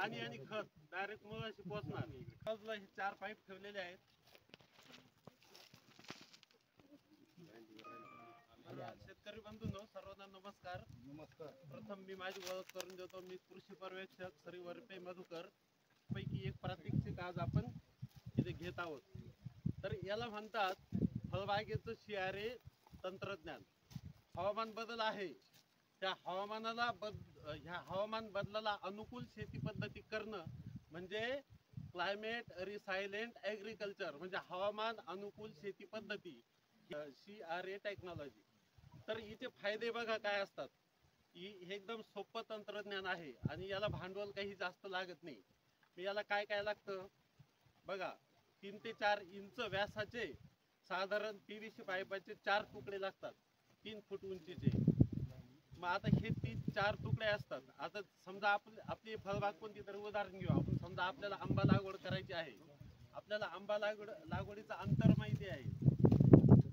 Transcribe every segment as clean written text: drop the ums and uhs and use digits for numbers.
पाणी आणि खत डायरेक्ट मुळाशी पोहोचणार. बाजूला हे 4 पाईप ठेवलेले आहेत. शेतकरी बंधूंनो, सर्वांना नमस्कार. प्रथम मी माझी ओळख करून देतो. मी कृषी पर्यवेक्षक श्री वरपे मधुकर पैकी एक प्रात्यक्षिक आज आपण इथे घेत आहोत. तर याला म्हणतात फळबागेचं शियारे तंत्रज्ञान. हवामान बदल आहे, त्या ह्या हवामान बदलाला अनुकूल शेती पद्धती करणं म्हणजे क्लायमेट रिसायलेंट ॲग्रिकल्चर, म्हणजे हवामान अनुकूल शेती पद्धती, CRA टेक्नॉलॉजी. तर इथे फायदे बघा काय असतात. हे एकदम सोपं तंत्रज्ञान आहे आणि याला भांडवल काही जास्त लागत नाही. याला काय काय लागतं बघा. 3 ते 4 इंच व्यासाचे साधारण PVC पाईपाचे 4 तुकडे लागतात, 3 फूट उंचीचे. मग आता हे 4 तुकडे असतात. आता समजा आपली फळबाग कोणती तर उदाहरण घेऊ आपण. समजा आपल्याला आंबा लागवड करायची आहे. आपल्याला आंबा लागवडीचं अंतर माहिती आहे,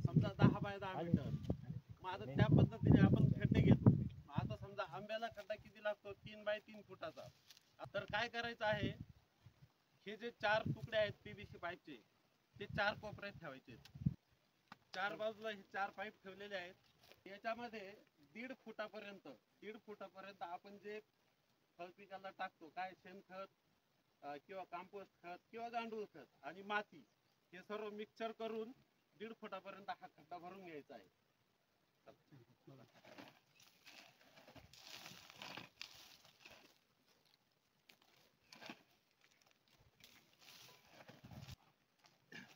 समजा 10 बाय 10 मीटर. मग आता त्या पद्धतीने आपण खड्डे घेतो. मग आता समजा आंब्याला खड्डा किती लागतो, 3 बाय 3 फुटाचा. तर काय करायचं आहे, हे जे 4 तुकडे आहेत PVC पाईपचे, ते 4 कोपऱ्यात ठेवायचे. 4 बाजूला हे 4 पाईप ठेवलेले आहेत. याच्यामध्ये 1.5 फुटापर्यंत आपण जे फळ पिकाला टाकतो, काय शेणखत किंवा कंपोस्ट खत किंवा गांडूळ खत आणि माती, हे सर्व मिक्सर करून 1.5 फुटापर्यंत हा खड्डा भरून घ्यायचा आहे.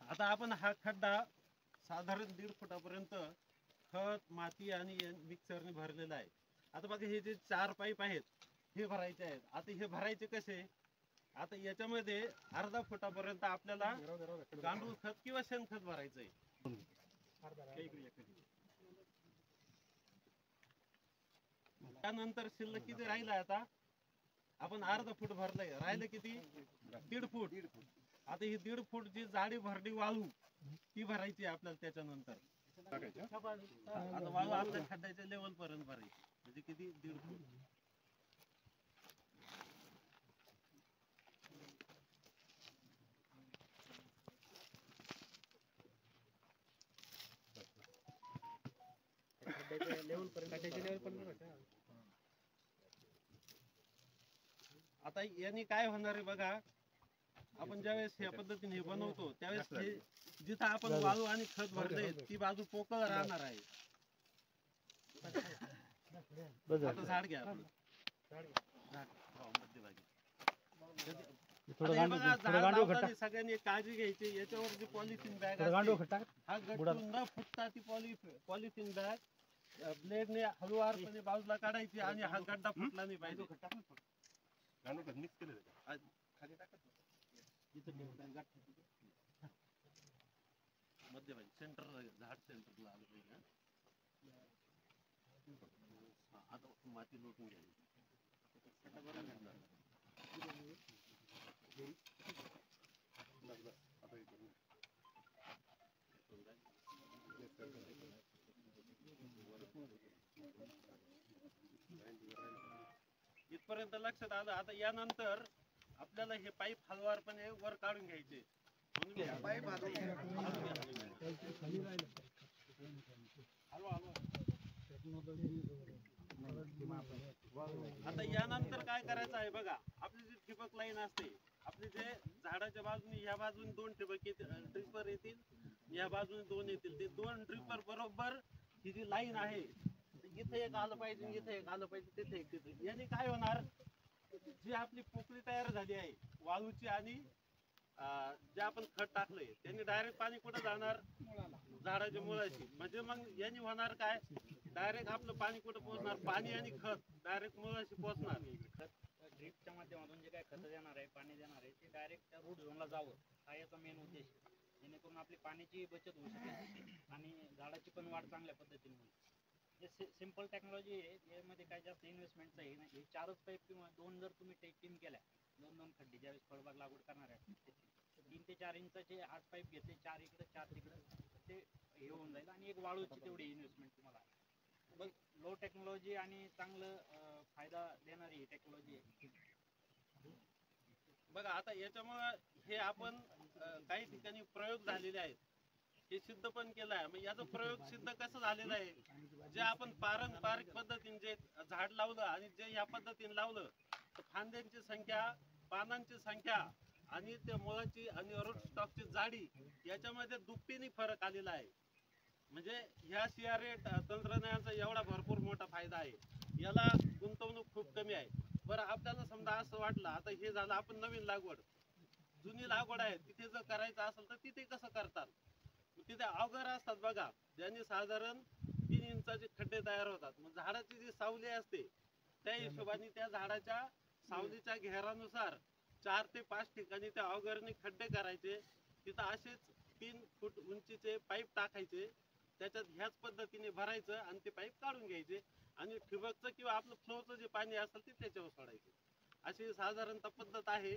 आता आपण हा खड्डा साधारण 1.5 फुटापर्यंत खत, माती आणि मिक्सरने भरलेला आहे. आता बघा, हे जे 4 पाईप आहेत हे भरायचे आहेत. आता हे भरायचे कसे, आता याच्यामध्ये 1/2 फुटापर्यंत आपल्याला गांडूळ खत किंवा शेणखत भरायचं आहे. त्यानंतर शिल्लक किती राहिलं, आता आपण 1/2 फूट भरलंय, राहिलं किती, 1.5 फूट. आता ही 1.5 फूट जी जाडी भरडी वाळू ती भरायची आपल्याला. त्याच्यानंतर आता वाळू आपल्या खड्ड्याच्या लेवल पर्यंत भरायची, म्हणजे किती, 1.5 फूट. आता यांनी काय होणार आहे बघा, आपण ज्यावेळेस या पद्धतीने बनवतो त्यावेळेस हे जिथं आपण वाळू आणि खत भरले ती बाजू पोकळ राहणार आहे. आता झाड घ्या, सगळ्यांनी काळजी घ्यायची. याच्यावर जी पॉलिथिन बॅग असते, हा गट्टून न फुटता ती पॉलिथिन बॅग ब्लेडने हळूवारपणे बाजूला काढायची आणि हा गड्डा फुटला नाही पाहिजे. मध्यभागी सेंटर, झाड सेंटरला आलं पाहिजे. आता माती लोटून घ्यायची. इथपर्यंत लक्षात आलं. आता यानंतर आपल्याला हे पाईप हलवारपणे वर काढून घ्यायचे. आता यानंतर काय करायचं आहे बघा, आपली जी ठिबक लाईन असते, आपली जे झाडाच्या बाजूने या बाजूने 2 ठिबक ड्रिपर येतील, या बाजूने 2 येतील. ते 2 ड्रिपर बरोबर ही जी लाईन आहे, इथे एक आलं पाहिजे, इथे एक आलं पाहिजे, तिथे एक, तिथे. याने काय होणार, जी आपली पोकळी तयार झाली आहे वाळूची आणि जे आपण खत टाकलंय, त्यांनी डायरेक्ट पाणी कुठं जाणार, झाडाच्या मुळाशी. म्हणजे मग यांनी होणार काय, डायरेक्ट आपलं पाणी कुठं पोहोचणार, पाणी आणि खत डायरेक्ट मुळाशी पोहोचणार. ड्रिपच्या माध्यमातून जे काय खत देणार आहे, पाणी देणार आहे, ते डायरेक्ट त्या रूट झोनला जावं, हा याचा मेन उद्देश आहे. जेणेकरून आपली पाण्याची बचत होऊ शकेल आणि झाडाची पण वाढ चांगल्या पद्धतीने होईल. हे सिंपल टेक्नॉलॉजी आहे, यामध्ये काय जास्त इन्व्हेस्टमेंटचं आहे नाही. हे 4च पाईप किंवा 2 जर तुम्ही टीम केल्या, 2-2 खड्डे ज्यावेळेस फळबाग लागवड करणार आहे, 3 ते 4 इंचाचे 8 पाईप घेतले, 4 इकडे 4 तिकडे, ते हे होऊन जाईल. आणि एक वाळूची तेवढी इन्व्हेस्टमेंट तुम्हाला. मग लो टेक्नॉलॉजी आणि चांगलं फायदा देणारी टेक्नॉलॉजी आहे. बघा आता याच्यामुळं हे आपण काही ठिकाणी प्रयोग झालेले आहेत, हे सिद्ध पण केलं आहे. मग याचा प्रयोग सिद्ध कसं झालेला आहे, जे आपण पारंपरिक पद्धतीने जे झाड लावलं आणि जे या पद्धतीने लावलं तर फांद्यांची संख्या, पानांची संख्या आणि त्या मुळाची आणि रूट स्टॉकची जाडी याच्यामध्ये दुपटीने फरक आलेला आहे. म्हणजे ह्या CRA तंत्रज्ञानाचा एवढा भरपूर मोठा फायदा आहे, याला गुंतवणूक खूप कमी आहे. बरं आपल्याला समजा असं वाटलं, आता हे झालं आपण नवीन लागवड, जुनी लागवड आहे तिथे जर करायचं असेल तर तिथे कसं करतात, तिथे अवघड असतात बघा, ज्यांनी साधारण 3 इंचाचे खड्डे तयार होतात. मग झाडाची जी सावली असते त्या हिशोबाने त्या झाडाच्या सावलीच्या घेरानुसार 4 ते 5 ठिकाणी त्या अवघडने खड्डे करायचे, तिथं असेच 3 फूट उंचीचे पाईप टाकायचे, त्याच्यात ह्याच पद्धतीने भरायचं आणि ते पाईप काढून घ्यायचे आणि ठिबकचं किंवा आपलं फ्लोचं जे पाणी असेल ते त्याच्यावर सोडायचे. अशी साधारणतः पद्धत आहे.